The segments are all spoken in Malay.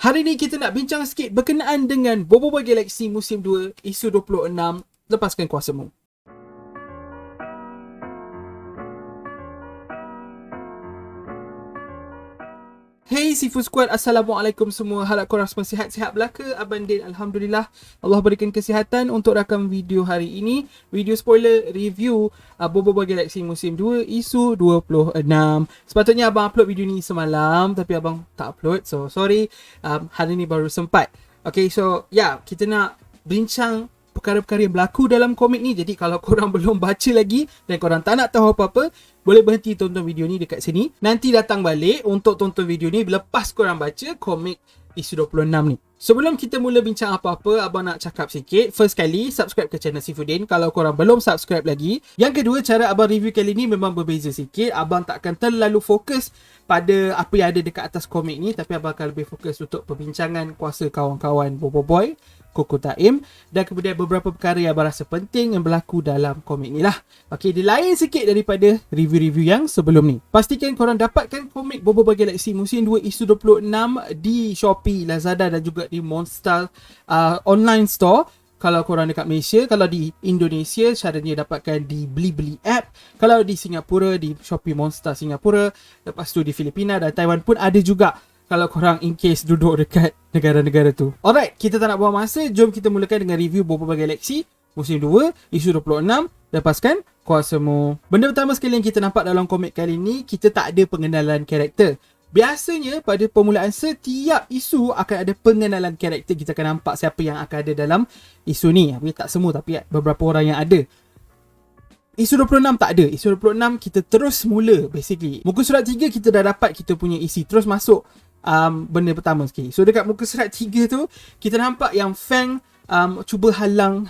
Hari ni kita nak bincang sikit berkenaan dengan Bobo Boy Galaxy Musim 2 Isu 26, Lepaskan Kuasamu. Hey Seafood Squad, Assalamualaikum semua. Harap korang semua sihat-sihat belaka. Abang Din, Alhamdulillah, Allah berikan kesihatan untuk rakam video hari ini. Video spoiler review Bobo Boy Galaxy Musim 2 Isu 26. Sepatutnya abang upload video ni semalam, tapi abang tak upload, so sorry. Hari ni baru sempat. Okay, so kita nak bincang perkara-perkara yang berlaku dalam komik ni. Jadi kalau korang belum baca lagi dan korang tak nak tahu apa-apa, boleh berhenti tonton video ni dekat sini. Nanti datang balik untuk tonton video ni lepas korang baca komik isu 26 ni. Sebelum kita mula bincang apa-apa, abang nak cakap sikit. First kali, subscribe ke channel Seafoodin kalau korang belum subscribe lagi. Yang kedua, cara abang review kali ni memang berbeza sikit. Abang takkan terlalu fokus pada apa yang ada dekat atas komik ni, tapi abang akan lebih fokus untuk perbincangan kuasa kawan-kawan Bobo Boy, Koko Taim, dan kemudian beberapa perkara yang abang rasa penting yang berlaku dalam komik ni lah. Okay, dia lain sikit daripada review-review yang sebelum ni. Pastikan korang dapatkan komik Bobo Boy Galaxy Musim 2 Isu 26 di Shopee, Lazada dan juga di Monster online store kalau korang dekat Malaysia. Kalau di Indonesia, caranya dapatkan di Blibli app. Kalau di Singapura, di Shopee Monster Singapura. Lepas tu di Filipina dan Taiwan pun ada juga, kalau korang in case duduk dekat negara-negara tu. Alright, kita tak nak buang masa. Jom kita mulakan dengan review Bobo Boy Galaxy Musim 2 Isu 26, Lepaskan Kuasamu. Benda pertama sekali yang kita nampak dalam komik kali ni, kita tak ada pengenalan karakter. Biasanya pada permulaan setiap isu akan ada pengenalan karakter. Kita akan nampak siapa yang akan ada dalam isu ni. Tak semua, tapi beberapa orang yang ada. Isu 26 tak ada. Isu 26 kita terus mula basically. Muka surat 3 kita dah dapat kita punya isi. Terus masuk benda pertama sekali. So dekat muka surat 3 tu, kita nampak yang Fang cuba halang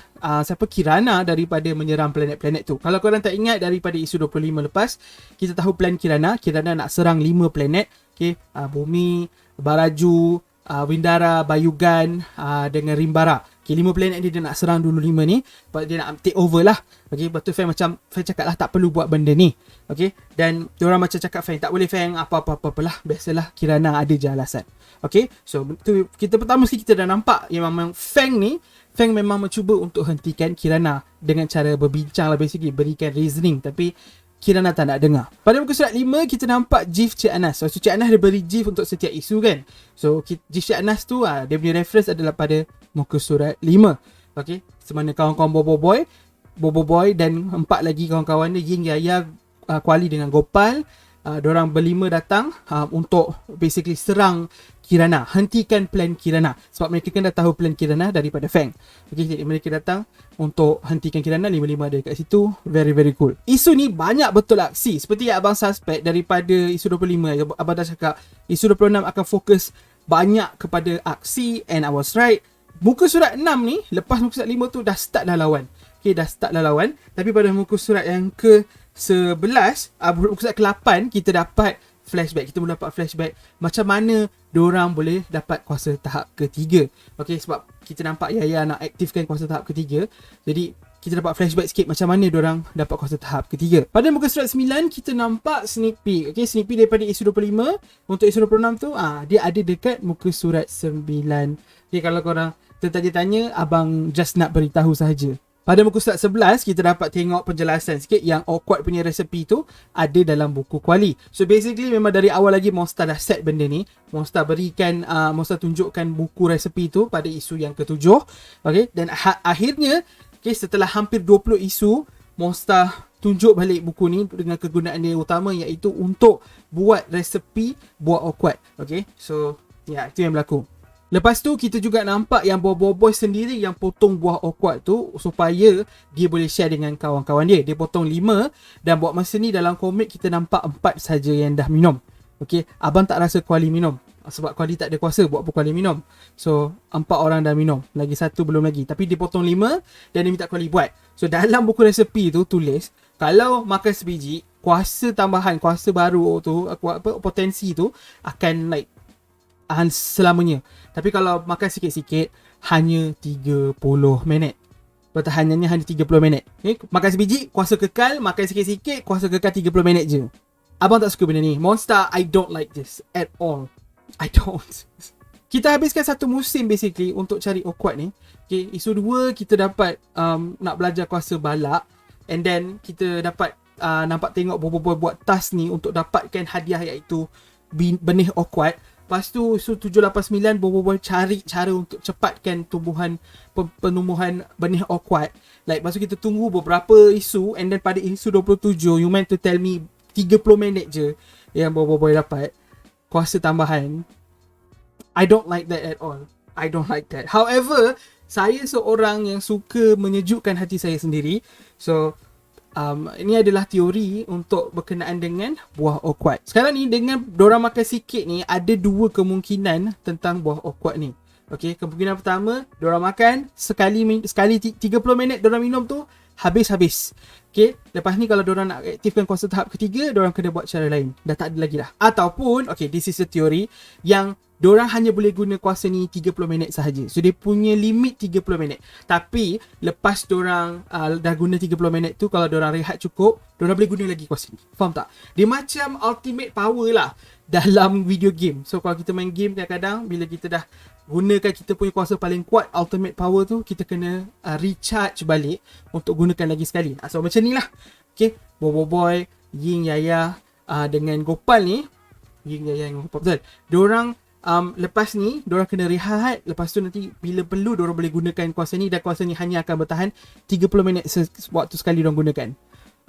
Kirana daripada menyerang planet-planet tu. Kalau korang tak ingat daripada isu 25 lepas, kita tahu plan Kirana nak serang 5 planet. Okay, Bumi, Baraju, Windara, Bayugan dengan Rimbara. Okay, 5 planet ni dia nak serang dulu 5 ni. Dia nak take over lah. Okay, lepas tu Fang cakap lah tak perlu buat benda ni. Okay, dan diorang macam cakap Fang tak boleh Fang, apa-apa-apalah. Biasalah Kirana ada je alasan. Okay, so tu kita pertama sekali kita dah nampak yang memang Fang memang mencuba untuk hentikan Kirana dengan cara berbincang lah basically, berikan reasoning, tapi Kirana tak nak dengar. Pada muka surat 5 kita nampak GIF Cik Anas. So Cik Anas dia beri GIF untuk setiap isu kan. So GIF Cik Anas tu dia punya reference adalah pada muka surat 5. Okay, semana kawan-kawan Bobo Boy dan 4 lagi kawan-kawan dia, Ying, Yaya, Kuali dengan Gopal, diorang berlima datang untuk basically serang Kirana, hentikan plan Kirana. Sebab mereka kan dah tahu plan Kirana daripada Fang. Okay, jadi mereka datang untuk hentikan Kirana. 5-5 ada kat situ. Very very cool. Isu ni banyak betul aksi. Seperti yang abang suspect daripada isu 25. Abang dah cakap isu 26 akan fokus banyak kepada aksi, and I was right. Muka surat 6 ni, lepas muka surat 5 tu dah start dah lawan. Okay, dah start dah lawan. Tapi pada muka surat yang ke-11, muka surat ke-8, kita dapat flashback. Kita boleh dapat flashback macam mana diorang boleh dapat kuasa tahap ketiga. Okay, sebab kita nampak Yaya nak aktifkan kuasa tahap ketiga. Jadi kita dapat flashback sikit macam mana diorang dapat kuasa tahap ketiga. Pada muka surat 9 kita nampak sneak peek. Okay, sneak peek daripada isu 25. Untuk isu 26 tu dia ada dekat muka surat 9. Okay, kalau korang tertanya-tanya, abang just nak beritahu sahaja. Pada muka surat 11, kita dapat tengok penjelasan sikit yang awkward punya resepi tu ada dalam buku Kuali. So basically memang dari awal lagi Monster dah set benda ni. Monster tunjukkan buku resepi tu pada isu yang ke-7. Okay, dan akhirnya, okay, setelah hampir 20 isu, Monster tunjuk balik buku ni dengan kegunaan dia utama, iaitu untuk buat resepi buah awkward. Okay, so itu yang berlaku. Lepas tu kita juga nampak yang Bobo Boy sendiri yang potong buah awkward tu supaya dia boleh share dengan kawan-kawan dia. Dia potong 5, dan buat masa ni dalam komik kita nampak 4 saja yang dah minum. Okay, abang tak rasa Kuali minum sebab Kuali tak ada kuasa buat apa Kuali minum. So 4 orang dah minum, lagi 1 belum lagi. Tapi dia potong 5 dan dia minta Kuali buat. So dalam buku resepi tu tulis, kalau makan sebiji, kuasa tambahan, kuasa baru tu, potensi tu akan selamanya. Tapi kalau makan sikit-sikit, hanya 30 minit. Pertahanannya hanya 30 minit. Okay? Makan sebiji, kuasa kekal. Makan sikit-sikit, kuasa kekal 30 minit je. Abang tak suka benda ni. Monster, I don't like this at all. I don't. kita habiskan satu musim basically untuk cari Awkward ni. Okay, isu 2 kita dapat nak belajar kuasa balak, and then kita dapat nampak tengok Bobo Boy buat task ni untuk dapatkan hadiah iaitu benih Awkward. Lepas tu isu 789 Bobo Boy cari cara untuk cepatkan penumbuhan benih Awkward. Like lepas tu kita tunggu beberapa isu, and then pada isu 27 you meant to tell me 30 minit je yang Bobo Boy dapat kuasa tambahan. I don't like that at all. I don't like that. However, saya seorang yang suka menyejukkan hati saya sendiri. So, ini adalah teori untuk berkenaan dengan buah Awkward. Sekarang ni dengan dorang makan sikit ni, ada 2 kemungkinan tentang buah Awkward ni. Okay, kemungkinan pertama, dorang makan sekali 30 minit dorang minum tu habis-habis. Okay, lepas ni kalau dorang nak aktifkan kuasa tahap ketiga, dorang kena buat cara lain. Dah tak ada lagi dah. Ataupun, okay, this is a theory yang dorang hanya boleh guna kuasa ni 30 minit sahaja. So, dia punya limit 30 minit. Tapi, lepas dorang dah guna 30 minit tu, kalau dorang rehat cukup, dorang boleh guna lagi kuasa ni. Faham tak? Dia macam ultimate power lah dalam video game. So, kalau kita main game kadang-kadang, bila kita dah gunakan kita punya kuasa paling kuat, ultimate power tu, kita kena recharge balik untuk gunakan lagi sekali. So, macam ni lah. Okay, Bobo Boy, Ying Yaya dengan Gopal ni, Ying Yaya dengan Gopal, betul? Dorang lepas ni diorang kena rehat. Lepas tu nanti bila perlu diorang boleh gunakan kuasa ni, dan kuasa ni hanya akan bertahan 30 minit waktu sekali diorang gunakan.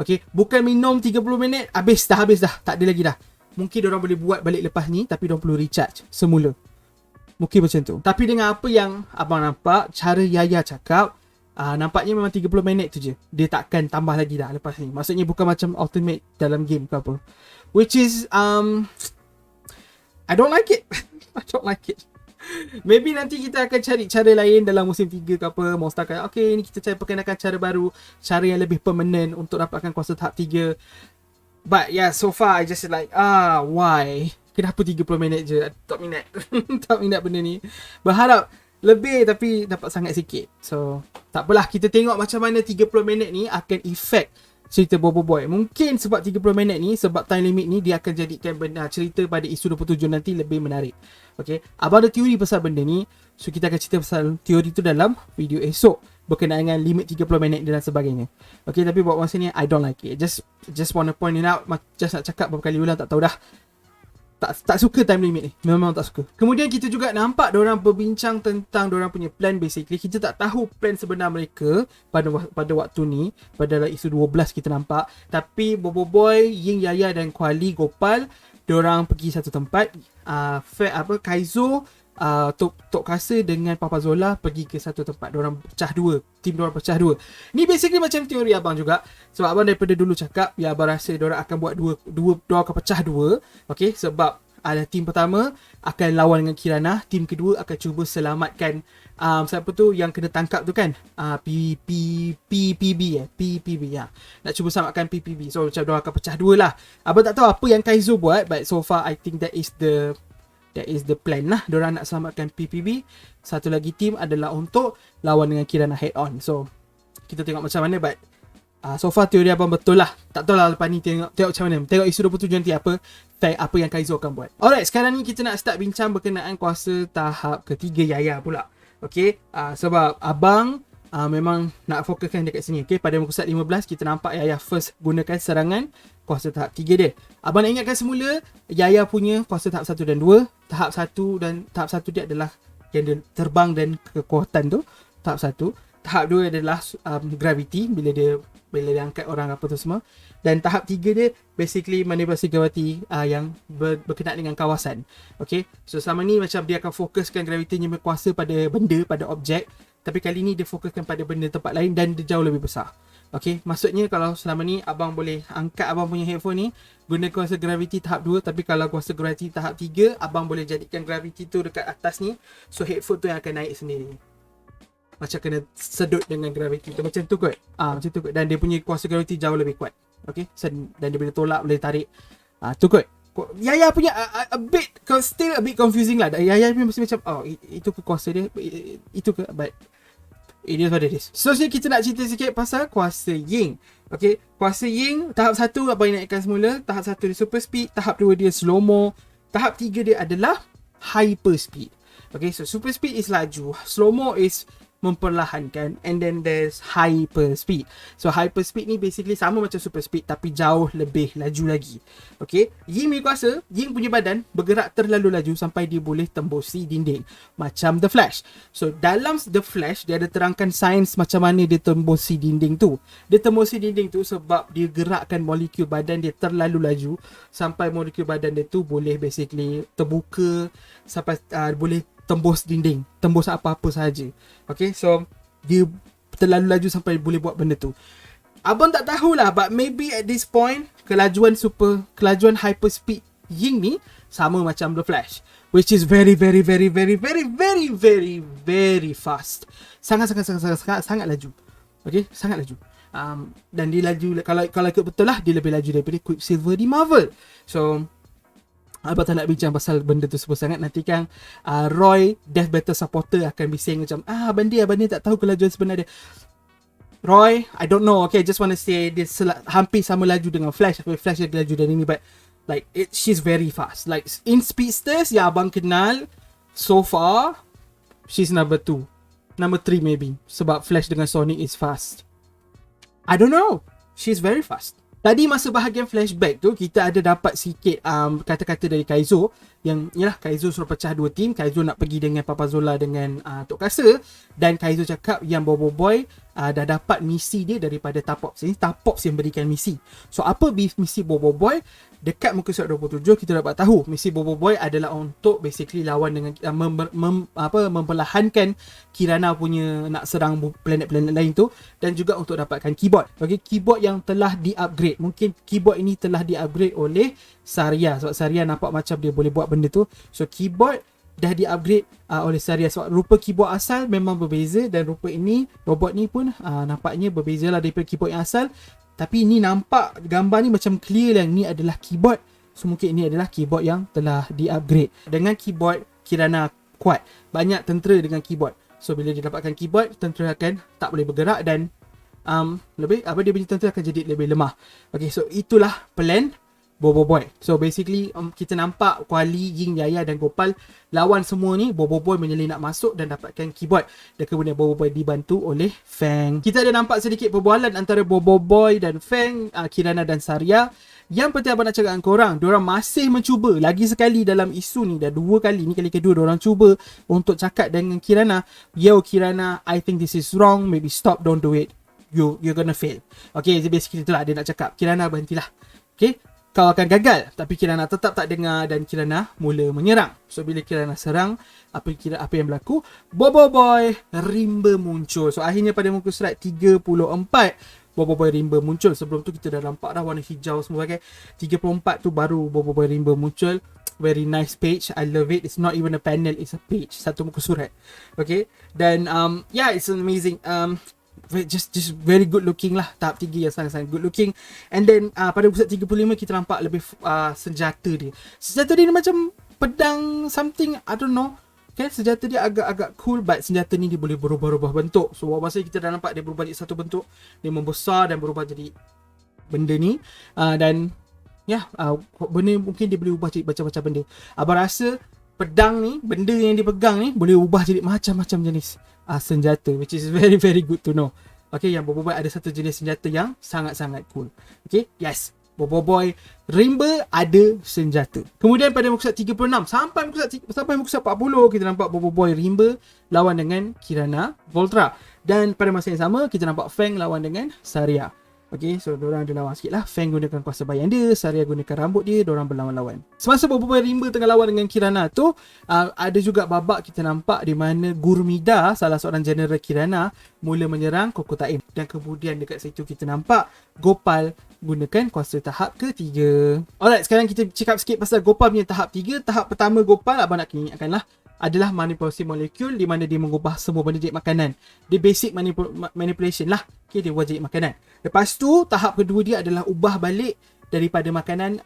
Okay, bukan minum 30 minit habis dah, tak ada lagi dah. Mungkin diorang boleh buat balik lepas ni, tapi diorang perlu recharge semula. Mungkin macam tu. Tapi dengan apa yang abang nampak, cara Yaya cakap, nampaknya memang 30 minit tu je. Dia takkan tambah lagi dah lepas ni. Maksudnya bukan macam ultimate dalam game ke apa. Which is I don't like it. I don't like it. Maybe nanti kita akan cari cara lain dalam musim 3 ke apa. Monster akan, okay, ni kita cari perkenalkan cara baru, cara yang lebih permanent untuk dapatkan kuasa tahap 3. But yeah, so far I just like, why? Kenapa 30 minit je? Tak minat. Tak minat benda ni. Berharap lebih tapi dapat sangat sikit. So, tak apalah, kita tengok macam mana 30 minit ni akan effect cerita Bobo Boy. Mungkin sebab 30 minit ni, sebab time limit ni, dia akan jadikan cerita pada isu 27 nanti lebih menarik. Okay, abang ada teori pasal benda ni. So, kita akan cerita pasal teori tu dalam video esok berkenaan dengan limit 30 minit dan sebagainya. Okay, tapi buat masa ni, I don't like it. Just want to point it out. Just nak cakap beberapa kali ulang, tak tahu dah. Tak suka time limit ni. Memang tak suka. Kemudian kita juga nampak diorang berbincang tentang diorang punya plan basically. Kita tak tahu plan sebenar mereka pada waktu ni. Pada isu 12 kita nampak. Tapi Bobo Boy, Ying Yaya dan Kuali Gopal, diorang pergi satu tempat. Kaizo, Tok Kasa dengan Papa Zola pergi ke satu tempat. Diorang pecah dua. Tim diorang pecah dua. Ni basically macam teori abang juga. Sebab abang daripada dulu cakap, ya abang rasa diorang akan buat diorang akan pecah dua. Okay, sebab ada tim pertama akan lawan dengan Kirana. Tim kedua akan cuba selamatkan siapa tu yang kena tangkap tu kan? PPB ya. Nak cuba selamatkan PPB. So macam diorang akan pecah dua lah. Abang tak tahu apa yang Kaizo buat, but so far I think that is the plan lah. Diorang nak selamatkan PPB. Satu lagi team adalah untuk lawan dengan Kirana head on. So kita tengok macam mana, but so far teori abang betul lah. Tak tahu lah lepas ni tengok macam mana. Tengok isu 27 nanti apa yang Kaizo akan buat. Alright, sekarang ni kita nak start bincang berkenaan kuasa tahap ketiga Yaya pula. Okay, sebab abang memang nak fokuskan dekat sini. Okay, pada muka surat 15 kita nampak Yaya first gunakan serangan kuasa tahap 3 dia. Abang nak ingatkan semula, Yaya punya kuasa tahap 1 dan 2. Tahap 1 dia adalah yang dia terbang dan kekuatan tu, tahap 1. Tahap 2 adalah gravity, bila dia angkat orang apa tu semua. Dan tahap 3 dia basically manipulasi gravity yang berkenaan dengan kawasan. Okay, so selama ni macam dia akan fokuskan gravity-nya berkuasa pada benda, pada objek. Tapi kali ni dia fokuskan pada benda tempat lain dan dia jauh lebih besar. Okay, maksudnya kalau selama ni abang boleh angkat abang punya headphone ni, guna kuasa gravity tahap 2. Tapi kalau kuasa gravity tahap 3, abang boleh jadikan gravity tu dekat atas ni. So headphone tu yang akan naik sendiri. Macam kena sedut dengan gravity tu. Macam tu kot. Macam tu kot. Dan dia punya kuasa gravity jauh lebih kuat. Okay, dan dia boleh tolak, boleh tarik. Tu kot. Yaya punya a bit, still a bit confusing lah. Yaya punya mesti macam, itu ke kuasa dia, itu ke, but it is what it is. So kita nak cerita sikit pasal kuasa Ying. Okay, kuasa Ying tahap 1 abang naikkan semula. Tahap 1 dia super speed, tahap 2 dia slow mo, tahap 3 dia adalah hyper speed. Okay, so super speed is laju, slow mo is memperlahankan, and then there's hyper speed. So hyper speed ni basically sama macam super speed tapi jauh lebih laju lagi. Okay, Ying punya kuasa, Ying punya badan bergerak terlalu laju sampai dia boleh tembusi dinding macam The Flash. So dalam The Flash dia ada terangkan sains macam mana dia tembusi dinding tu. Dia tembusi dinding tu sebab dia gerakkan molekul badan dia terlalu laju sampai molekul badan dia tu boleh basically terbuka sampai boleh tembus dinding, tembus apa-apa sahaja. Okay, so dia terlalu laju sampai boleh buat benda tu. Abang tak tahulah, but maybe at this point kelajuan hyper speed Ying ni sama macam The Flash, which is very fast. Sangat laju. Okay, sangat laju. Dan dia laju, kalau ikut betul lah, dia lebih laju daripada Quicksilver di Marvel. So abang tak nak bincang pasal benda tu semua sangat. Nanti kan Roy, Death Battle supporter akan bising macam abang dia tak tahu kelajuan sebenar dia. Roy, I don't know. Okay, just want to say dia hampir sama laju dengan Flash. Flash lagi laju dari ni, but like she's very fast. Like in speedsters yang abang kenal so far, she's number 2, number 3 maybe. Sebab Flash dengan Sonic is fast. I don't know. She's very fast. Tadi masa bahagian flashback tu, kita ada dapat sikit kata-kata dari Kaizo. Yang yalah, Kaizo suruh pecah 2 team. Kaizo nak pergi dengan Papa Zola dengan Tok Kasa. Dan Kaizo cakap yang Bobo Boy dah dapat misi dia daripada Tapops. Ini Tapops yang berikan misi. So apa misi Bobo Boy? Dekat muka surat 27 kita dapat tahu misi Bobo Boy adalah untuk basically lawan dengan memperlahankan Kirana punya nak serang planet-planet lain tu, dan juga untuk dapatkan keyboard. Okay, keyboard yang telah di-upgrade. Mungkin keyboard ini telah di-upgrade oleh Saria, sebab Saria nampak macam dia boleh buat benda tu. So keyboard dah di-upgrade oleh Saria, sebab rupa keyboard asal memang berbeza, dan rupa ini, robot ni pun nampaknya berbeza lah daripada keyboard yang asal. Tapi ni nampak gambar ni macam clear yang ni adalah keyboard. So mungkin ini adalah keyboard yang telah di-upgrade. Dengan keyboard Kirana kuat. Banyak tentera dengan keyboard. So bila dia dapatkan keyboard, tentera akan tak boleh bergerak dan dia punya tentera akan jadi lebih lemah. Okay, so itulah plan Bobo Boy. So basically kita nampak Kuali, Ying, Yaya dan Gopal lawan semua ni. Bobo Boy menyelinap masuk dan dapatkan keyboard. Dan kemudian Bobo Boy dibantu oleh Fang. Kita ada nampak sedikit perbualan antara Bobo Boy dan Fang, Kirana dan Saria. Yang penting abang nak cakap dengan korang, diorang masih mencuba lagi sekali dalam isu ni. Dah 2 kali, ni kali kedua diorang cuba untuk cakap dengan Kirana. Yo Kirana, I think this is wrong, maybe stop, don't do it, you're gonna fail. Okay, basically itulah dia nak cakap. Kirana berhentilah. Okay, kau akan gagal. Tapi Kirana tetap tak dengar dan Kirana mula menyerang. So bila Kirana serang, apa yang berlaku? Bobo Boy rimba muncul. So akhirnya pada muka surat 34, Bobo Boy rimba muncul. Sebelum tu kita dah nampak dah warna hijau semua pakai. 34 tu baru Bobo Boy rimba muncul. Very nice page. I love it. It's not even a panel, it's a page. Satu muka surat. Okay. Dan yeah, it's amazing. Just very good looking lah. Tahap 3 yang sangat-sangat good looking. And then pada pusat 35 kita nampak lebih senjata dia. Senjata dia ni macam pedang something, I don't know. Okay, senjata dia agak-agak cool, but senjata ni dia boleh berubah-ubah bentuk. So masa kita dah nampak dia berubah jadi satu bentuk, dia membesar dan berubah jadi benda ni. Dan benda mungkin dia boleh ubah jadi macam-macam benda. Abang rasa pedang ni, benda yang dia pegang ni boleh ubah jadi macam-macam jenis senjata, which is very good to know. Okay, yang Bobo Boy ada satu jenis senjata yang sangat-sangat cool. Okay, yes, Bobo Boy rimba ada senjata. Kemudian pada muka surat 36 sampai muka surat 40 kita nampak Bobo Boy rimba lawan dengan Kirana Voltra. Dan pada masa yang sama kita nampak Fang lawan dengan Saria. Okay, so diorang ada lawan sikit lah. Fang gunakan kuasa bayang dia, Saria gunakan rambut dia, diorang berlawan-lawan. Semasa Bobo Boy rimba tengah lawan dengan Kirana tu, ada juga babak kita nampak di mana Gurmida, salah seorang general Kirana, mula menyerang Kokotain. Dan kemudian dekat situ kita nampak Gopal gunakan kuasa tahap ketiga. Alright, sekarang kita cakap sikit pasal Gopal punya tahap 3. Tahap pertama Gopal, abang nak kena ingatkan lah, adalah manipulasi molekul di mana dia mengubah semua benda jadi makanan. Dia basic manipulation lah. Okay, dia buat jadi makanan. Lepas tu, tahap kedua dia adalah ubah balik daripada makanan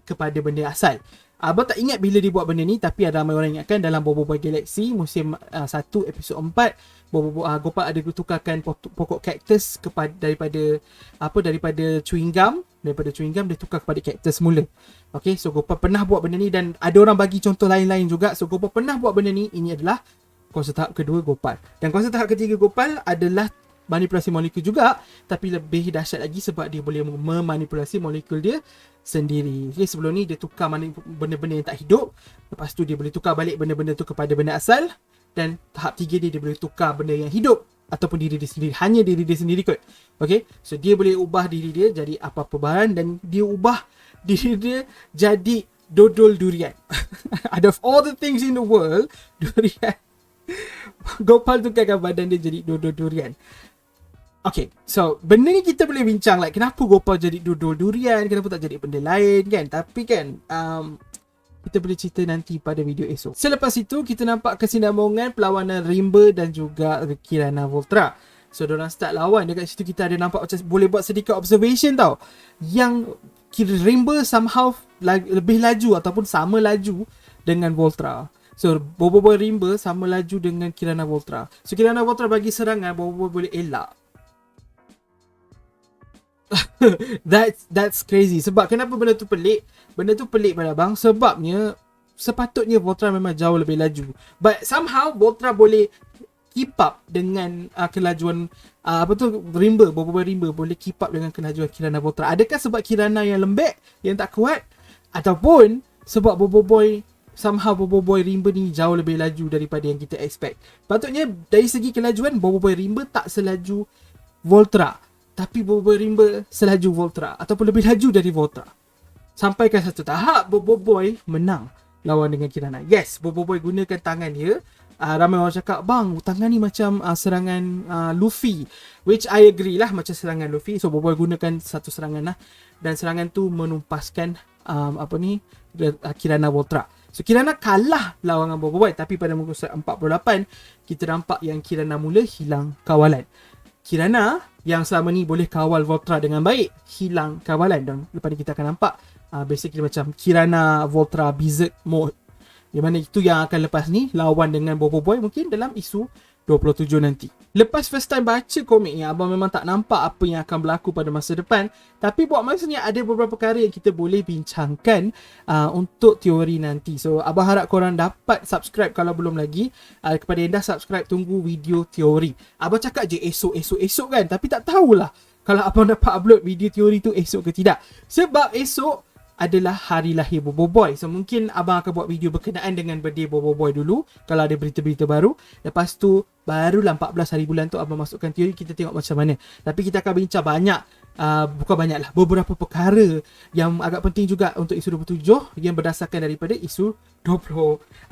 kepada benda asal. Abang tak ingat bila dia buat benda ni, tapi ada ramai orang ingatkan dalam Bobo Boy Galaxy musim 1 episod 4, Gopal ada tukarkan pokok kaktus daripada chewing gum daripada chewing gum, dia tukar kepada karakter semula. Okay, so Gopal pernah buat benda ni dan ada orang bagi contoh lain-lain juga. So Gopal pernah buat benda ni. Ini adalah kuasa tahap kedua Gopal. Dan kuasa tahap ketiga Gopal adalah manipulasi molekul juga, tapi lebih dahsyat lagi sebab dia boleh memanipulasi molekul dia sendiri. Okay, sebelum ni dia tukar benda-benda yang tak hidup, lepas tu dia boleh tukar balik benda-benda tu kepada benda asal, dan tahap 3 dia boleh tukar benda yang hidup ataupun diri dia sendiri, hanya diri dia sendiri kot. Okay, so dia boleh ubah diri dia jadi apa-apa barang, dan dia ubah diri dia jadi dodol durian. Out of all the things in the world, durian, Gopal tukarkan badan dia jadi dodol durian. Okay, so benda ni kita boleh bincang like kenapa Gopal jadi dodol durian, kenapa tak jadi benda lain kan. Tapi kan kita boleh cerita nanti pada video esok. Selepas itu kita nampak kesinambungan perlawanan Rimba dan juga Kirana Voltra. So diorang start lawan. Dekat situ kita ada nampak macam boleh buat sedikit observation tau, yang Rimba somehow lebih laju ataupun sama laju dengan Voltra. So Boboiboy Rimba sama laju dengan Kirana Voltra. So Kirana Voltra bagi serangan, Boboiboy boleh elak. That's crazy. Sebab kenapa benda tu pelik? Benda tu pelik pada abang sebabnya sepatutnya Voltra memang jauh lebih laju, but somehow Voltra boleh keep up dengan kelajuan Rimba. Boboiboy Rimba boleh keep up dengan kelajuan Kirana Voltra. Adakah sebab Kirana yang lembek, yang tak kuat, ataupun sebab Boboiboy Rimba ni jauh lebih laju daripada yang kita expect? Patutnya dari segi kelajuan Boboiboy Rimba tak selaju Voltra, tapi Boboiboy Rimba selaju Voltra ataupun lebih laju dari Voltra. Sampai ke satu tahap Boboiboy menang lawan dengan Kirana. Yes, Boboiboy gunakan tangan dia. Ramai orang cakap, bang, tangan ni macam serangan Luffy, which I agree lah, macam serangan Luffy. So Boboiboy gunakan satu serangan lah, dan serangan tu menumpaskan Kirana Voltra. So Kirana kalah lawan dengan Boboiboy, tapi pada muka surat 48 kita nampak yang Kirana mula hilang kawalan. Kirana yang selama ni boleh kawal Voltra dengan baik hilang kawalan, dan lepas ni kita akan nampak basically macam Kirana Voltra Berserk mode, di mana itu yang akan lepas ni lawan dengan Boboiboy mungkin dalam isu 27 nanti. Lepas first time baca komik ni, abang memang tak nampak apa yang akan berlaku pada masa depan, tapi buat masanya ada beberapa perkara yang kita boleh bincangkan untuk teori nanti. So abang harap korang dapat subscribe kalau belum lagi. Kepada yang dah subscribe, tunggu video teori. Abang cakap je esok kan, tapi tak tahulah kalau abang dapat upload video teori tu esok ke tidak, sebab esok adalah hari lahir Boboiboy. So mungkin abang akan buat video berkenaan dengan birthday Boboiboy dulu, kalau ada berita-berita baru. Lepas tu barulah 14 hari bulan tu abang masukkan teori, kita tengok macam mana. Tapi kita akan bincang banyak, bukan banyak lah, beberapa perkara yang agak penting juga untuk isu 27 yang berdasarkan daripada isu 26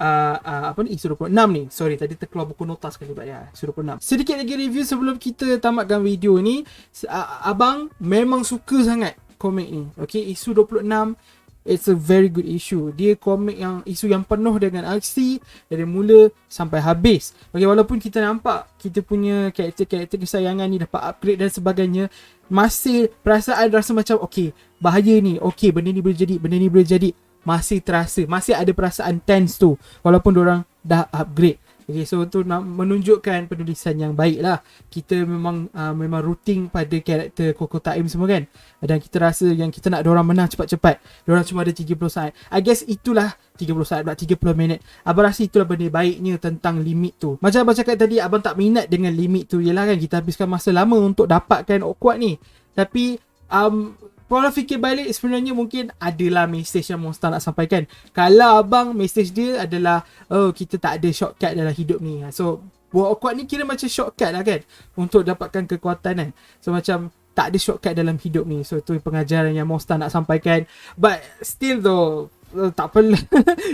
ni. Sorry, tadi terkeluar buku nota sekali ya, isu 26. Sedikit lagi review sebelum kita tamatkan video ni. Abang memang suka sangat komik ni. Okay, isu 26, it's a very good issue. Dia komik yang isu yang penuh dengan aksi dari mula sampai habis. Okay, walaupun kita nampak kita punya karakter-karakter kesayangan ni dapat upgrade dan sebagainya, masih perasaan rasa macam okay, bahaya ni, okay, benda ni boleh jadi, benda ni boleh jadi, masih terasa, masih ada perasaan tense tu walaupun diorang dah upgrade. Okay, so tu menunjukkan penulisan yang baik lah. Kita memang rooting pada karakter Koko Taim semua kan, dan kita rasa yang kita nak diorang menang cepat-cepat. Diorang cuma ada 30 saat. I guess itulah 30 saat, 30 minit. Abang rasa itulah benda baiknya tentang limit tu. Macam abang cakap tadi, abang tak minat dengan limit tu. Yelah kan, kita habiskan masa lama untuk dapatkan Awkward ni. Tapi kalau fikir balik, sebenarnya mungkin adalah message yang Monster nak sampaikan. Kalau abang message dia adalah, oh, kita tak ada shortcut dalam hidup ni. So buat Awkward ni kira macam shortcut lah kan, untuk dapatkan kekuatan kan. So macam tak ada shortcut dalam hidup ni. So tu pengajaran yang Monster nak sampaikan. But still though, tak perlu.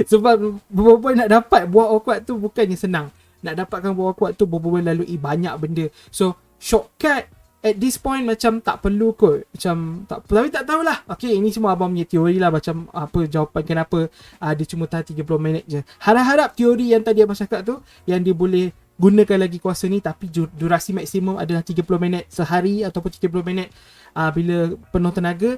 Sebab Boboiboy nak dapat buat Awkward tu bukannya senang. Nak dapatkan buat Awkward tu, Boboiboy lalui banyak benda. So shortcut at this point macam tak perlu kot. Macam tak, tapi tak tahulah. Okay, ini semua abang punya teori lah, macam apa jawapan kenapa dia cuma tahan 30 minit je. Harap-harap teori yang tadi abang cakap tu, yang dia boleh gunakan lagi kuasa ni, tapi durasi maksimum adalah 30 minit sehari ataupun 30 minit bila penuh tenaga.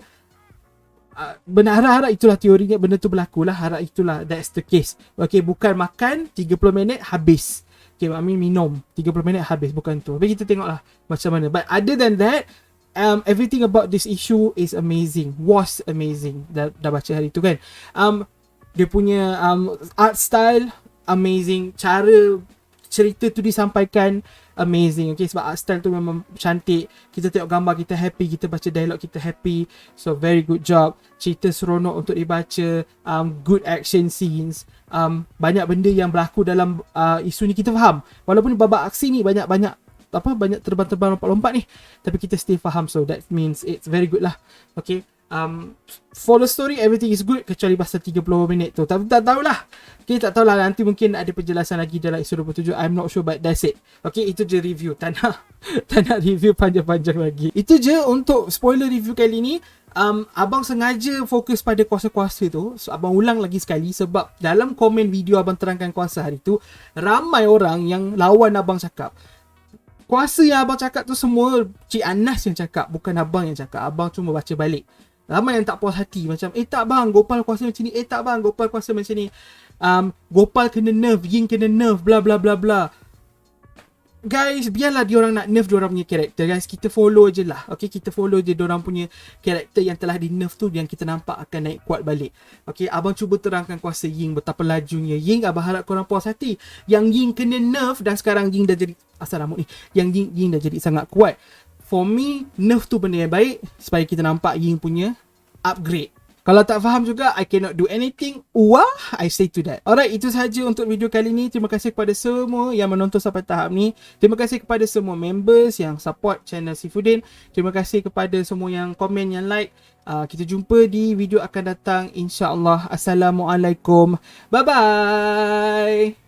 Benar, harap itulah teorinya, benda tu berlaku lah. Harap itulah, that's the case. Okay, bukan makan 30 minit habis. Okay, minum 30 minit habis, bukan tu. Tapi kita tengoklah macam mana. But other than that, everything about this issue is amazing, was amazing. Dah baca hari tu kan. Dia punya art style amazing, cara cerita tu disampaikan amazing. Okay, sebab art style tu memang cantik. Kita tengok gambar kita happy, kita baca dialog kita happy. So very good job. Cerita seronok untuk dibaca, good action scenes. Banyak benda yang berlaku dalam isu ni kita faham. Walaupun babak aksi ni banyak terbang-terbang, lompat-lompat ni, tapi kita still faham. So that means it's very good lah. Okay, for the story everything is good kecuali pasal 30 minit tu. Tapi tak tahulah. Okay, tak tahulah, nanti mungkin ada penjelasan lagi dalam episode 27. I'm not sure, but that's it. Okay, itu je review. Tak nak review panjang-panjang lagi. Itu je untuk spoiler review kali ni. Abang sengaja fokus pada kuasa-kuasa tu. So abang ulang lagi sekali sebab dalam komen video abang terangkan kuasa hari tu, ramai orang yang lawan abang cakap. Kuasa yang abang cakap tu semua Cik Anas yang cakap, bukan abang yang cakap. Abang cuma baca balik. Ramai yang tak puas hati, macam tak bang, Gopal kuasa macam ni, tak bang, Gopal kuasa macam ni, Gopal kena nerf, Ying kena nerf, bla bla bla bla. Guys, biarlah diorang nak nerf diorang punya karakter, guys. Kita follow je lah. Okay, kita follow je diorang punya karakter yang telah di nerf tu, yang kita nampak akan naik kuat balik. Okay, abang cuba terangkan kuasa Ying, betapa lajunya Ying. Abang harap korang puas hati. Yang Ying kena nerf dan sekarang Ying dah jadi, asal rambut ni, yang Ying dah jadi sangat kuat. For me, nerf tu benda yang baik supaya kita nampak Ying punya upgrade. Kalau tak faham juga, I cannot do anything. Wah, I say to that. Alright, itu sahaja untuk video kali ni. Terima kasih kepada semua yang menonton sampai tahap ni. Terima kasih kepada semua members yang support channel Saifuddin. Terima kasih kepada semua yang komen, yang like. Kita jumpa di video akan datang, InsyaAllah. Assalamualaikum. Bye-bye.